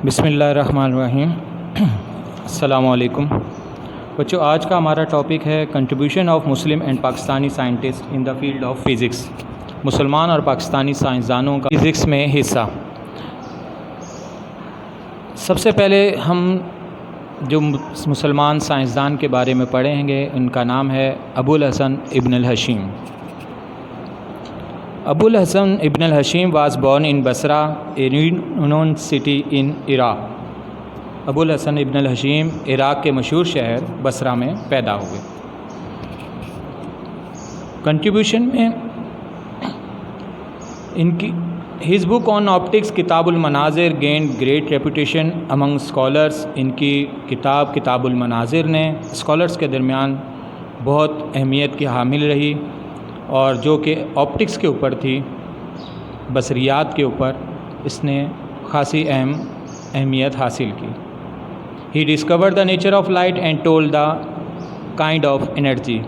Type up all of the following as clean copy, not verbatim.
بسم اللہ الرحمن الرحیم۔ السلام علیکم بچوں، آج کا ہمارا ٹاپک ہے contribution of Muslim and Pakistani scientist in the field of physics, مسلمان اور پاکستانی سائنسدانوں کا فزکس میں حصہ۔ سب سے پہلے ہم جو مسلمان سائنسدان کے بارے میں پڑھیں گے ان کا نام ہے ابو الحسن ابن الحشیم۔ Abu al-Hasan ibn al-Hashim was born in Basra, a renowned city in Iraq. ابو الحسن ابن الحشیم عراق کے مشہور شہر بصرہ میں پیدا ہوئے۔ کنٹریبیوشن میں ان کی his book on optics کتاب المناظر gained great reputation among scholars۔ ان کی کتاب المناظر نے اسکالرس کے درمیان بہت اہمیت کی حامل رہی، اور جو کہ آپٹکس کے اوپر تھی، بصریات کے اوپر، اس نے خاصی اہمیت حاصل کی۔ He discovered the nature of light and told the kind of energy.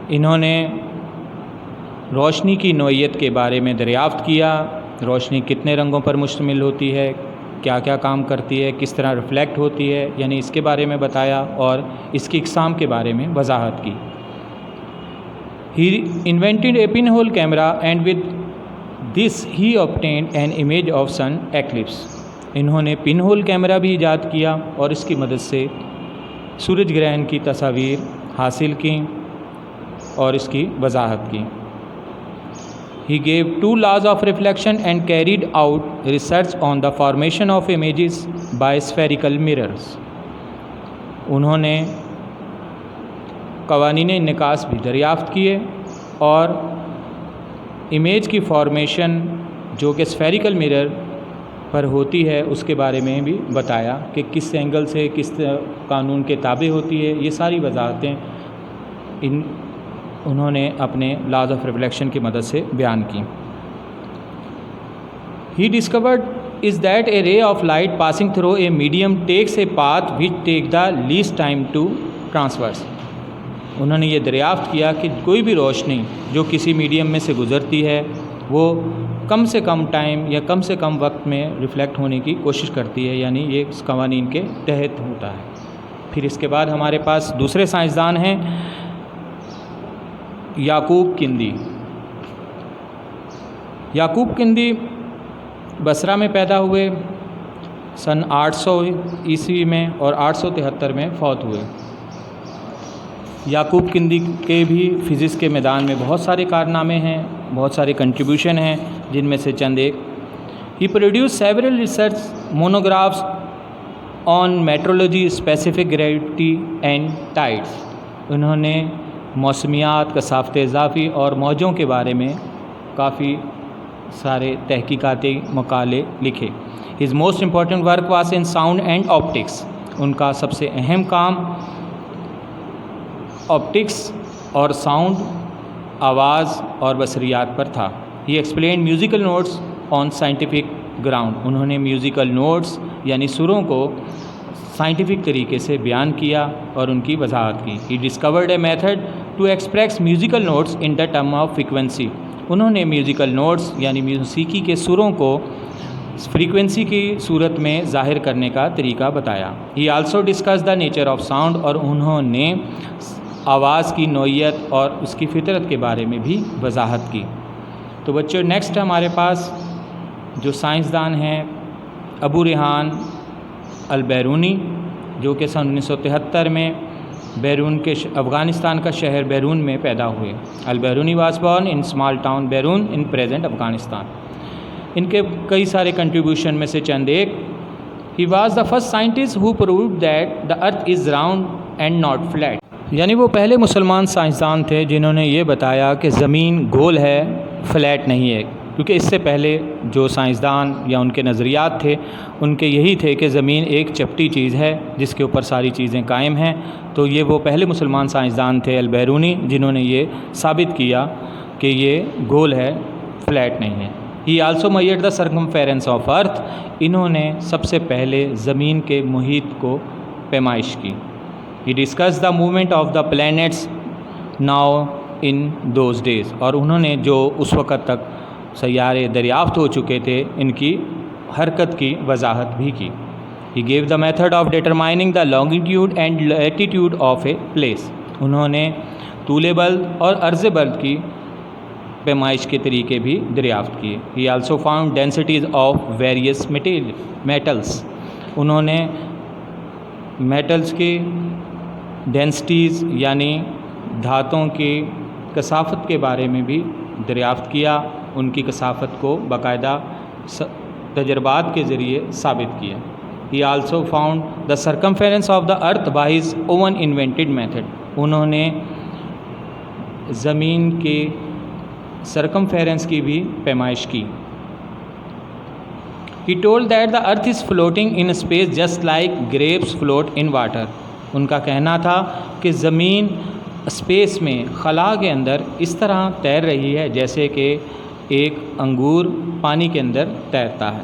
انہوں نے روشنی کی نوعیت کے بارے میں دریافت کیا، روشنی کتنے رنگوں پر مشتمل ہوتی ہے، کیا کیا کام کرتی ہے، کس طرح ریفلیکٹ ہوتی ہے، یعنی اس کے بارے میں بتایا اور اس کی اقسام کے بارے میں وضاحت کی۔ He invented a pinhole camera and with this he obtained an image of sun eclipse۔ انہوں نے پن ہول کیمرہ بھی ایجاد کیا اور اس کی مدد سے سورج گرہن کی تصاویر حاصل کیں اور اس کی وضاحت کی۔ He gave 2 laws of reflection and carried out research on the formation of images by spherical mirrors۔ انہوں نے قوانین انعکاس بھی دریافت کیے اور امیج کی فارمیشن جو کہ اسفیریکل مرر پر ہوتی ہے اس کے بارے میں بھی بتایا کہ کس اینگل سے کس قانون کے تابع ہوتی ہے۔ یہ ساری وضاحتیں انہوں نے اپنے لاز آف ریفلیکشن کی مدد سے بیان کی۔ He discovered is that a ray of light passing through a medium takes a path which takes the least time to traverse۔ انہوں نے یہ دریافت کیا کہ کوئی بھی روشنی جو کسی میڈیم میں سے گزرتی ہے وہ کم سے کم ٹائم یا کم سے کم وقت میں ریفلیکٹ ہونے کی کوشش کرتی ہے، یعنی یہ اس قوانین کے تحت ہوتا ہے۔ پھر اس کے بعد ہمارے پاس دوسرے سائنسدان ہیں یعقوب کندی۔ یعقوب کندی بصرہ میں پیدا ہوئے، سن 800 عیسوی میں اور 873 میں فوت ہوئے۔ یعقوب کندی کے بھی فزکس کے میدان میں بہت سارے کارنامے ہیں، بہت سارے کنٹریبیوشن ہیں، جن میں سے چند ایک۔ He produce several research monographs on meteorology, specific gravity and tides. انہوں نے موسمیات، کثافت اضافی اور موجوں کے بارے میں کافی سارے تحقیقاتی مقالے لکھے۔ His most important work was in sound and optics. ان کا سب سے اہم کام آپٹکس اور ساؤنڈ، آواز اور بصریات پر تھا۔ He explained musical notes on scientific ground. انہوں نے میوزیکل نوٹس یعنی سروں کو سائنٹیفک طریقے سے بیان کیا اور ان کی وضاحت کی۔ He discovered a method to express musical notes in the term of frequency. انہوں نے میوزیکل نوٹس یعنی موسیقی کے سروں کو فریکوینسی کی صورت میں ظاہر کرنے کا طریقہ بتایا۔ He also discuss the nature of sound. اور انہوں نے آواز کی نوعیت اور اس کی فطرت کے بارے میں بھی وضاحت کی۔ تو بچوں، نیکسٹ ہمارے پاس جو سائنسدان ہیں ابو ریحان البیرونی، جو کہ سن 1973 میں بیرون کے افغانستان کا شہر بیرون میں پیدا ہوئے۔ Al-Biruni was born in small town Beruni in present Afghanistan. ان کے کئی سارے کنٹریبیوشن میں سے چند ایک۔ He was the first scientist who proved that the earth is round and not flat. یعنی وہ پہلے مسلمان سائنسدان تھے جنہوں نے یہ بتایا کہ زمین گول ہے، فلیٹ نہیں ہے، کیونکہ اس سے پہلے جو سائنسدان یا ان کے نظریات تھے ان کے یہی تھے کہ زمین ایک چپٹی چیز ہے جس کے اوپر ساری چیزیں قائم ہیں۔ تو یہ وہ پہلے مسلمان سائنسدان تھے البیرونی جنہوں نے یہ ثابت کیا کہ یہ گول ہے، فلیٹ نہیں ہے۔ He also measured the circumference of earth. انہوں نے سب سے پہلے زمین کے محیط کو پیمائش کی۔ He discussed the movement of the planets now in those days۔ اور انہوں نے جو اس وقت تک سیارے دریافت ہو چکے تھے ان کی حرکت کی وضاحت بھی کی. He gave the method of determining the longitude and latitude of a place. انہوں نے طول بلد اور عرض بلد کی پیمائش کے طریقے بھی دریافت کیے. He also found densities of various metals. انہوں نے میٹلز کے ڈینسٹیز یعنی دھاتوں کی کثافت کے بارے میں بھی دریافت کیا. ان کی کثافت کو باقاعدہ تجربات کے ذریعے ثابت کیا. He also found the circumference of the earth by his own invented method. انہوں نے زمین کے سرکمفیرنس کی بھی پیمائش کی. He told that the earth is floating in space just like grapes float in water. ان کا کہنا تھا کہ زمین اسپیس میں خلا کے اندر اس طرح تیر رہی ہے جیسے کہ ایک انگور پانی کے اندر تیرتا ہے.